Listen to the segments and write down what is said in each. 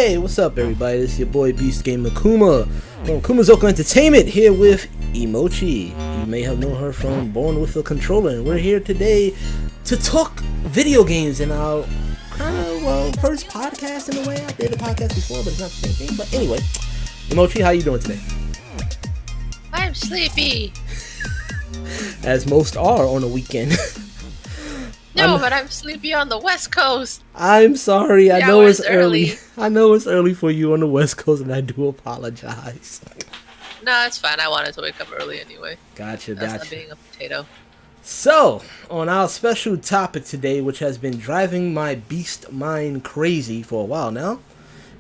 Hey, what's up, everybody? This is your boy Beast Gamer Kuma from Kumazoka Entertainment here with Emochi. You may have known her from Born with a Controller, and we're here today to talk video games in our first podcast in a way. I did a podcast before, but it's not the same thing. But anyway, Emochi, how you doing today? I'm sleepy. As most are on a weekend. No, but I'm sleepy on the West Coast. I'm sorry. I Yeah, know well, it's it's early. early. I know it's early for you on the West Coast, and I do apologize. No, it's fine. I wanted to wake up early anyway. Gotcha. That's not being a potato. So, on our special topic today, which has been driving my beast mind crazy for a while now,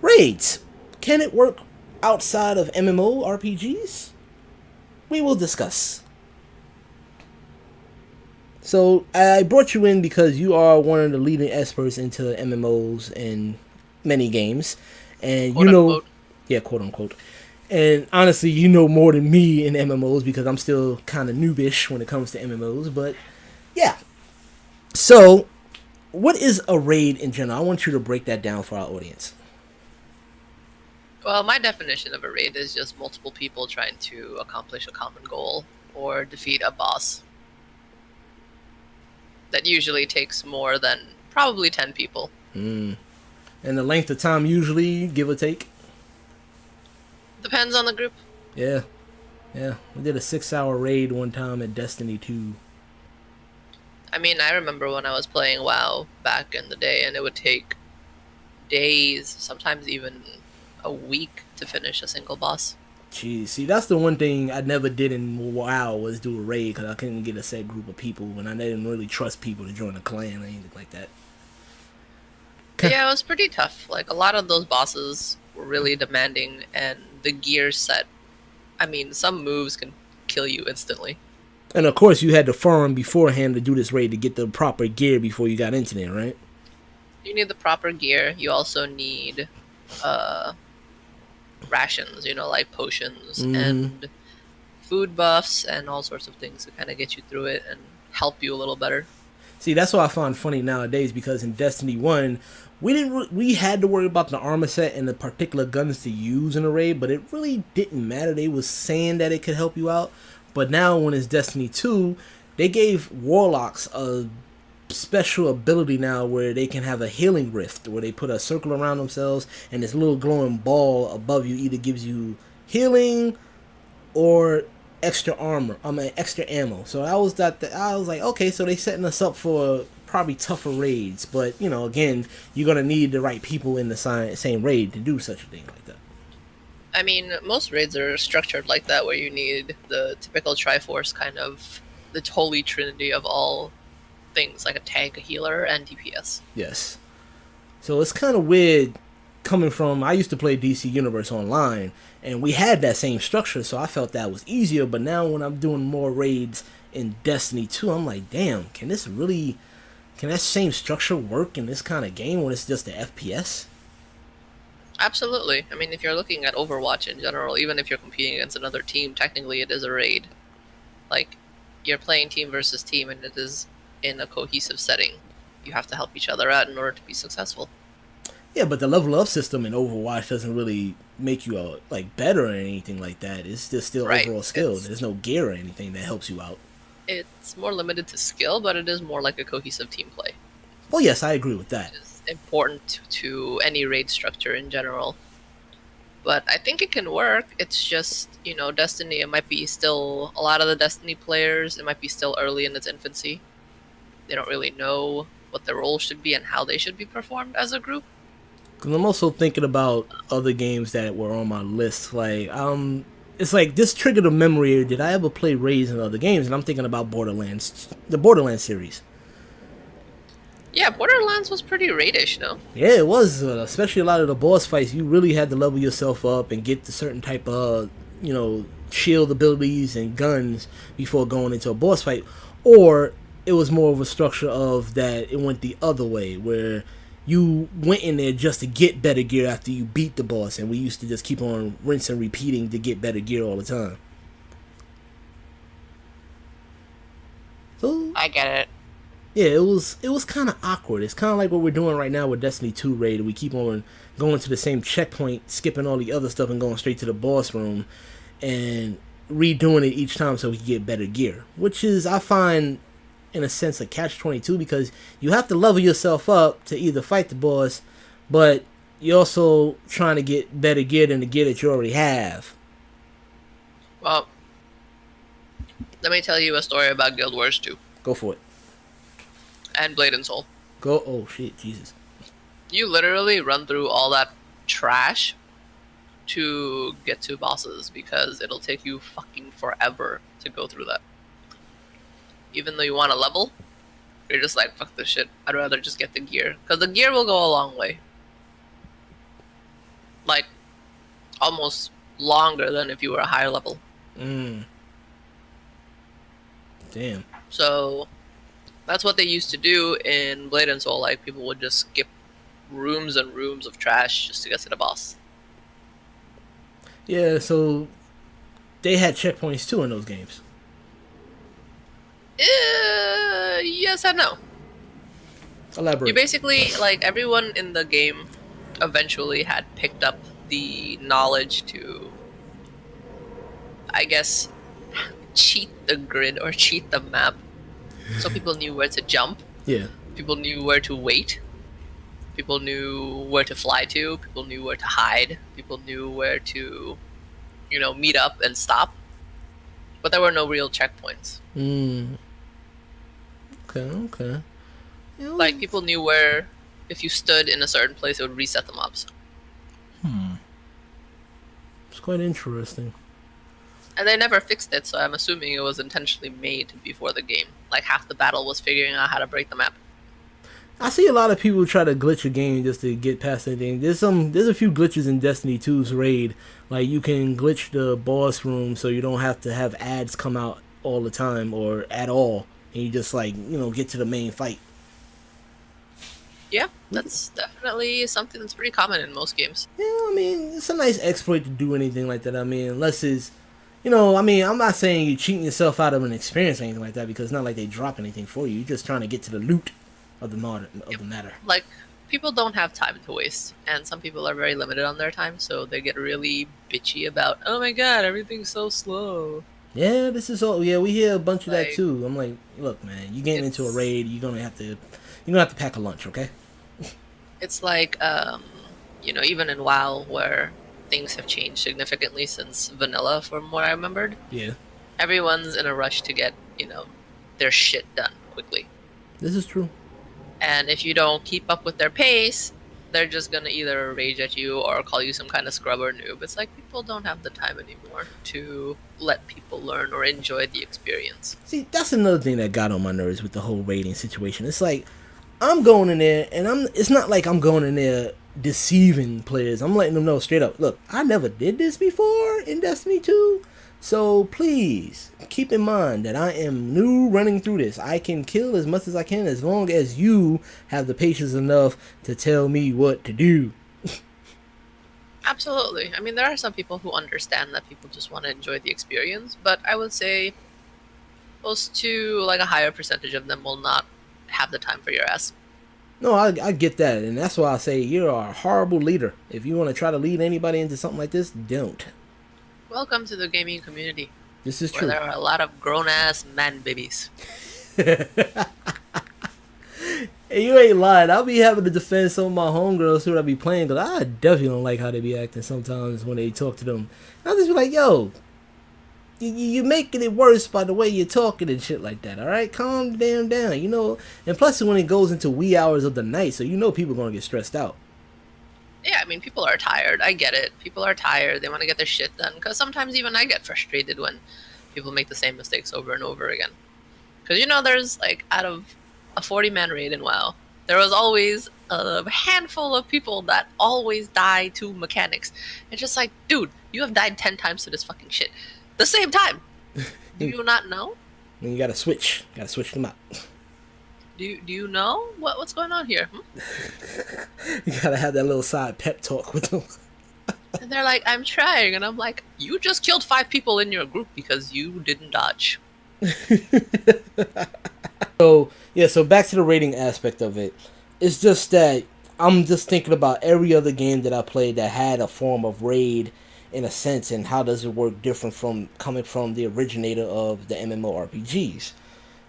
raids. Can it work outside of MMORPGs? We will discuss. So, I brought you in because you are one of the leading experts into MMOs and many games. And Quote, you know, unquote. yeah, quote unquote. And honestly, you know more than me in MMOs because I'm still kind of noobish when it comes to MMOs. But yeah. So, what is a raid in general? I want you to break that down for our audience. Well, my definition of a raid is just multiple people trying to accomplish a common goal or defeat a boss. That usually takes more than probably 10 people. And the length of time usually, give or take? Depends on the group. Yeah. Yeah. We did a 6-hour raid one time at Destiny 2. I mean, I remember when I was playing WoW back in the day, and it would take days, sometimes even a week to finish a single boss. Jeez, see, that's the one thing I never did in WoW was do a raid because I couldn't get a set group of people and I didn't really trust people to join a clan or anything like that. Yeah, it was pretty tough. Like, a lot of those bosses were really demanding, and the gear set, I mean, some moves can kill you instantly. And of course, you had to farm beforehand to do this raid to get the proper gear before you got into there, right? You need the proper gear. You also need rations, like potions and food buffs and all sorts of things to kind of get you through it and help you a little better. See, that's what I find funny nowadays because in Destiny 1, we had to worry about the armor set and the particular guns to use in a raid, but it really didn't matter. They was saying that it could help you out, but now when it's Destiny 2, they gave warlocks a special ability now where they can have a healing rift where they put a circle around themselves and this little glowing ball above you either gives you healing or extra armor. Extra ammo. So I was like, okay, so they setting us up for probably tougher raids, but again, you're gonna need the right people in the same raid to do such a thing like that. I mean, most raids are structured like that where you need the typical Triforce kind of the holy trinity of all things, like a tank, a healer, and DPS. Yes. So it's kind of weird coming from, I used to play DC Universe Online, and we had that same structure, so I felt that was easier, but now when I'm doing more raids in Destiny 2, I'm like, damn, can that same structure work in this kind of game when it's just the FPS? Absolutely. I mean, if you're looking at Overwatch in general, even if you're competing against another team, technically it is a raid. Like, you're playing team versus team, and it is in a cohesive setting. You have to help each other out in order to be successful. Yeah, but the level up system in Overwatch doesn't really make you better or anything like that. It's just still Right. overall skill. There's no gear or anything that helps you out. It's more limited to skill, but it is more like a cohesive team play. Well, yes, I agree with that. It's important to any raid structure in general. But I think it can work. It's just, Destiny, it might be still, a lot of the Destiny players, it might be still early in its infancy. They don't really know what their role should be and how they should be performed as a group. Because I'm also thinking about other games that were on my list. It's like this triggered a memory. Did I ever play raids in other games? And I'm thinking about Borderlands, the Borderlands series. Yeah, Borderlands was pretty raidish, no? Yeah, it was. Especially a lot of the boss fights, you really had to level yourself up and get the certain type of, shield abilities and guns before going into a boss fight. Or it was more of a structure of that it went the other way, where you went in there just to get better gear after you beat the boss, and we used to just keep on rinse and repeating to get better gear all the time. So I get it. Yeah, it was kind of awkward. It's kind of like what we're doing right now with Destiny 2 raid. We keep on going to the same checkpoint, skipping all the other stuff, and going straight to the boss room, and redoing it each time so we can get better gear. Which is, I find, in a sense, a catch-22 because you have to level yourself up to either fight the boss, but you're also trying to get better gear than the gear that you already have. Well, let me tell you a story about Guild Wars 2 Go for it. and Blade and Soul. Go. Oh shit, Jesus. You literally run through all that trash to get to bosses because it'll take you fucking forever to go through that. Even though you want to level, you're just like, fuck this shit. I'd rather just get the gear. Because the gear will go a long way. Like, almost longer than if you were a higher level. Damn. So, that's what they used to do in Blade and Soul. Like, people would just skip rooms and rooms of trash just to get to the boss. Yeah, so they had checkpoints too in those games. Yes and no. Elaborate. You basically, like, everyone in the game eventually had picked up the knowledge to, I guess, cheat the grid or cheat the map. So people knew where to jump. Yeah. People knew where to wait. People knew where to fly to. People knew where to hide. People knew where to, meet up and stop. But there were no real checkpoints. Okay. Like, people knew where, if you stood in a certain place, it would reset the mobs. It's quite interesting. And they never fixed it, so I'm assuming it was intentionally made before the game. Like, half the battle was figuring out how to break the map. I see a lot of people try to glitch a game just to get past anything. There's a few glitches in Destiny 2's raid. Like, you can glitch the boss room so you don't have to have ads come out all the time or at all. And you just, like, get to the main fight. Yeah, that's definitely something that's pretty common in most games. Yeah, I mean, it's a nice exploit to do anything like that. I mean, unless it's, I'm not saying you're cheating yourself out of an experience or anything like that because it's not like they drop anything for you. You're just trying to get to the loot of the matter. Like, people don't have time to waste, and some people are very limited on their time, so they get really bitchy about, oh my god, everything's so slow. Yeah, this is all. Yeah, we hear a bunch of that too. I'm like, look, man, you getting into a raid, you're gonna have to pack a lunch, okay? It's like, even in WoW, where things have changed significantly since vanilla, from what I remembered. Yeah. Everyone's in a rush to get, their shit done quickly. This is true. And if you don't keep up with their pace, they're just gonna either rage at you or call you some kind of scrub or noob. It's like people don't have the time anymore to let people learn or enjoy the experience. See, that's another thing that got on my nerves with the whole raiding situation. It's like, I'm going in there, and it's not like I'm going in there deceiving players. I'm letting them know straight up, look, I never did this before in Destiny 2, so please keep in mind that I am new running through this. I can kill as much as I can as long as you have the patience enough to tell me what to do. Absolutely. I mean, there are some people who understand that people just want to enjoy the experience, but I would say close to like a higher percentage of them will not have the time for your ass. No, I get that, and that's why I say you're a horrible leader. If you want to try to lead anybody into something like this, don't. Welcome to the gaming community. This is where true. There are a lot of grown-ass man babies. Hey, you ain't lying. I'll be having to defend some of my homegirls who I be playing, because I definitely don't like how they be acting sometimes when they talk to them. I'll just be like, yo, you're making it worse by the way you're talking and shit like that, alright? Calm damn down, And plus, when it goes into wee hours of the night, so people are going to get stressed out. Yeah, I mean, people are tired. I get it. People are tired. They want to get their shit done. Because sometimes even I get frustrated when people make the same mistakes over and over again. Because, there's, like, out of a 40-man raid in WoW, there was always a handful of people that always die to mechanics. It's just like, dude, you have died 10 times to this fucking shit. The same time. Do you not know? And you gotta switch. Gotta switch them out. Do you know what's going on here? You gotta have that little side pep talk with them. And they're like, I'm trying. And I'm like, you just killed 5 people in your group because you didn't dodge. So yeah, so back to the rating aspect of it. It's just that I'm just thinking about every other game that I played that had a form of raid in a sense, and how does it work different from coming from the originator of the MMORPGs.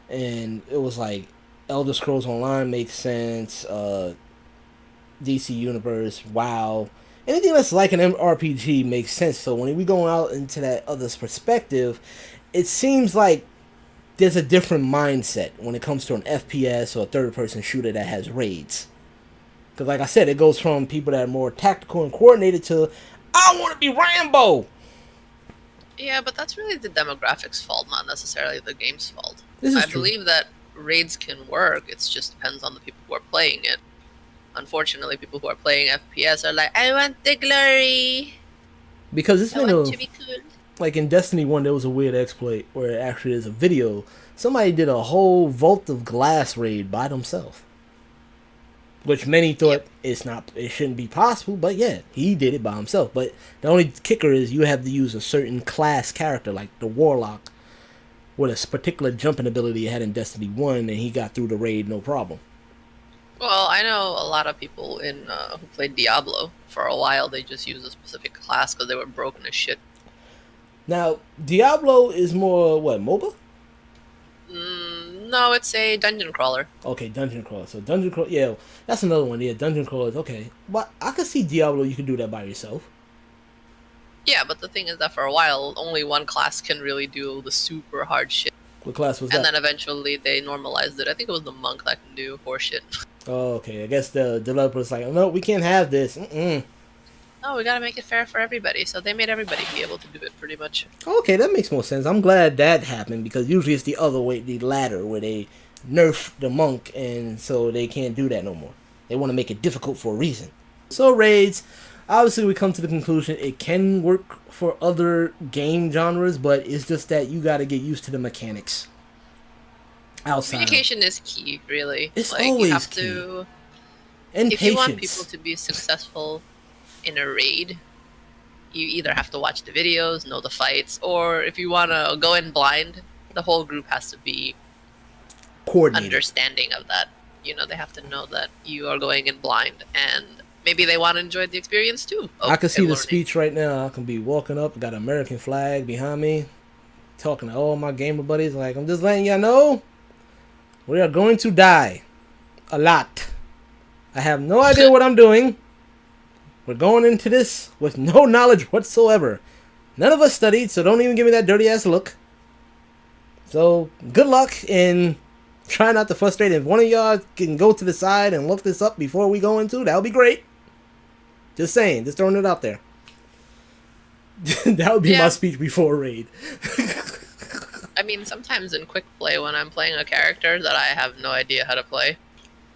And it was like Elder Scrolls Online makes sense, DC Universe, WoW, anything that's like an RPG makes sense. So when we go out into that other's perspective, it seems like there's a different mindset when it comes to an FPS or a third-person shooter that has raids. Because, like I said, it goes from people that are more tactical and coordinated to, I want to be Rambo. Yeah, but that's really the demographics' fault, not necessarily the game's fault. This is I true. believe that raids can work. It just depends on the people who are playing it. Unfortunately, people who are playing FPS are like, I want the glory. Because it's I been want a, to be cool. like in Destiny 1, there was a weird exploit where it actually is a video. Somebody did a whole Vault of Glass raid by themselves. Which many Yep. thought it shouldn't be possible, but yeah, he did it by himself. But the only kicker is you have to use a certain class character, like the Warlock, with a particular jumping ability he had in Destiny 1, and he got through the raid no problem. Well, I know a lot of people in who played Diablo. For a while, they just used a specific class because they were broken as shit. Now, Diablo is more, what, MOBA? No, it's a dungeon crawler. Okay, Dungeon Crawl. So Dungeon Crawl, yeah, that's another one. Yeah, Dungeon Crawlers. Okay, but I could see Diablo. You could do that by yourself. Yeah, but the thing is that for a while, only one class can really do the super hard shit. What class was And that? then eventually they normalized it. I think it was the monk that can do horse shit. Oh, okay. I guess the developers like, no, we can't have this. Mm-mm. Oh, we gotta make it fair for everybody. So they made everybody be able to do it pretty much. Okay, that makes more sense. I'm glad that happened because usually it's the other way, the latter, where they nerf the monk, and so they can't do that no more. They want to make it difficult for a reason. So raids, obviously, we come to the conclusion it can work for other game genres, but it's just that you got to get used to the mechanics. Outside, Communication is key, really. it's Like, you always have key, to. and If you want people patience. to be successful in a raid, you either have to watch the videos, know the fights, or if you want to go in blind, the whole group has to be Coordinated. understanding of that. You know, they have to know that you are going in blind, and maybe they want to enjoy the experience too. I can see the learning. speech right now. I can be walking up, got an American flag behind me, talking to all my gamer buddies. Like, I'm just letting y'all know, we are going to die. A lot. I have no idea what I'm doing. We're going into this with no knowledge whatsoever. None of us studied, so don't even give me that dirty ass look. So, good luck and try not to frustrate. If one of y'all can go to the side and look this up before we go into, that would be great. Just saying, just throwing it out there. That would be my Yeah. speech before raid. I mean, sometimes in quick play, when I'm playing a character that I have no idea how to play,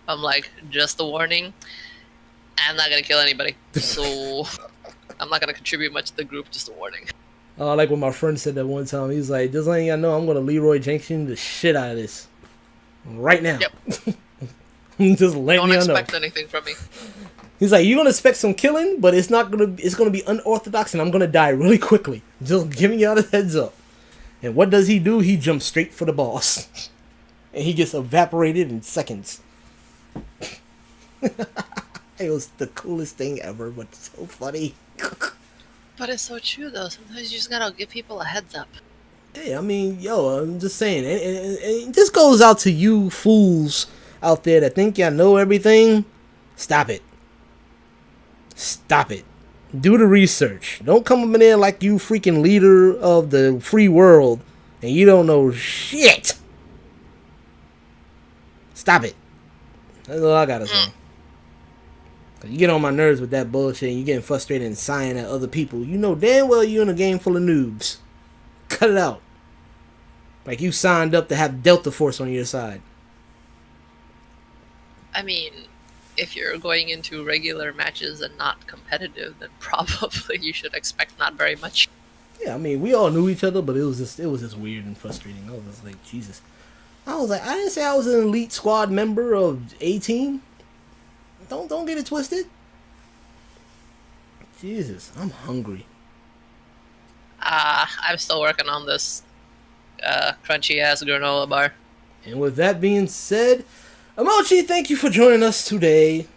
I'm like, just a warning, I'm not gonna kill anybody. So I'm not gonna contribute much to the group, just a warning. Like what my friend said that one time. He's like, just letting y'all know I'm going to Leroy Jenkins the shit out of this. Right now. Yep. Just letting Don't y'all know. expect anything from me. He's like, you're gonna expect some killing, but it's gonna be unorthodox, and I'm gonna die really quickly. Just giving y'all the heads up. And what does he do? He jumps straight for the boss, and he gets evaporated in seconds. It was the coolest thing ever, but so funny. But it's so true, though. Sometimes you just gotta give people a heads up. Hey, I mean, yo, I'm just saying, and this goes out to you fools out there that think y'all know everything. Stop it. Stop it. Do the research. Don't come up in there like you freaking leader of the free world and you don't know shit. Stop it. That's all I gotta say. Cause you get on my nerves with that bullshit and you getting frustrated and sighing at other people. You know damn well you're in a game full of noobs. Cut it out. Like you signed up to have Delta Force on your side. I mean, if you're going into regular matches and not competitive, then probably you should expect not very much. Yeah, I mean we all knew each other, but it was just weird and frustrating. I was just like, Jesus. I was like, I didn't say I was an elite squad member of A team. Don't get it twisted. Jesus, I'm hungry. I'm still working on this crunchy ass granola bar. And with that being said, Emochi, thank you for joining us today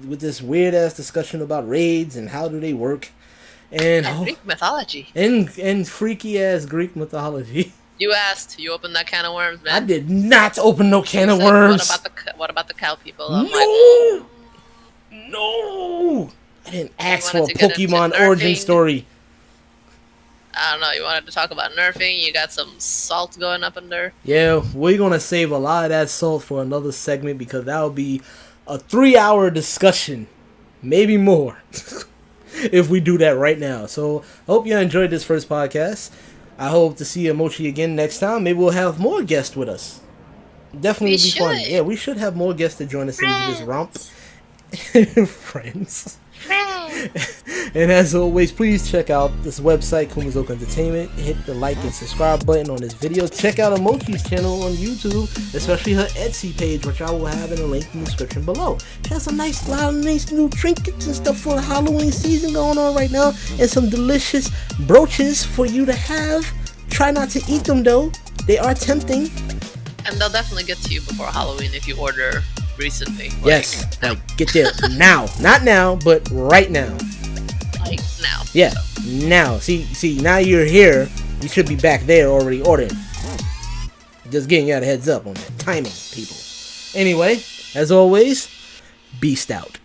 with this weird ass discussion about raids and how do they work, and And Greek mythology. and freaky ass Greek mythology. You asked. You opened that can of worms, I man. did not open no can You of said, worms. What about the cow people? I'm like, No, no, I didn't ask for a wanted to get into Pokemon origin nerfing. story. I don't know. You wanted to talk about nerfing. You got some salt going up under. Yeah, we're gonna save a lot of that salt for another segment because that'll be a 3-hour discussion, maybe more, if we do that right now. So I hope you enjoyed this first podcast. I hope to see Emochi again next time. Maybe we'll have more guests with us. Definitely We be fun. should. Yeah, we should have more guests to join us into this romp. Friends. And as always, please check out this website, Kumazoka Entertainment. Hit the like and subscribe button on this video. Check out Emochi's channel on YouTube, especially her Etsy page, which I will have in a link in the description below. She has a lot of nice new trinkets and stuff for the Halloween season going on right now, and some delicious brooches for you to have. Try not to eat them though; they are tempting. And they'll definitely get to you before Halloween if you order recently. Yes, like get there now, not now, but right now. Like now. Yeah, So. now. See, now you're here. You should be back there already ordering. Just getting you a heads up on that timing, people. Anyway, as always, beast out.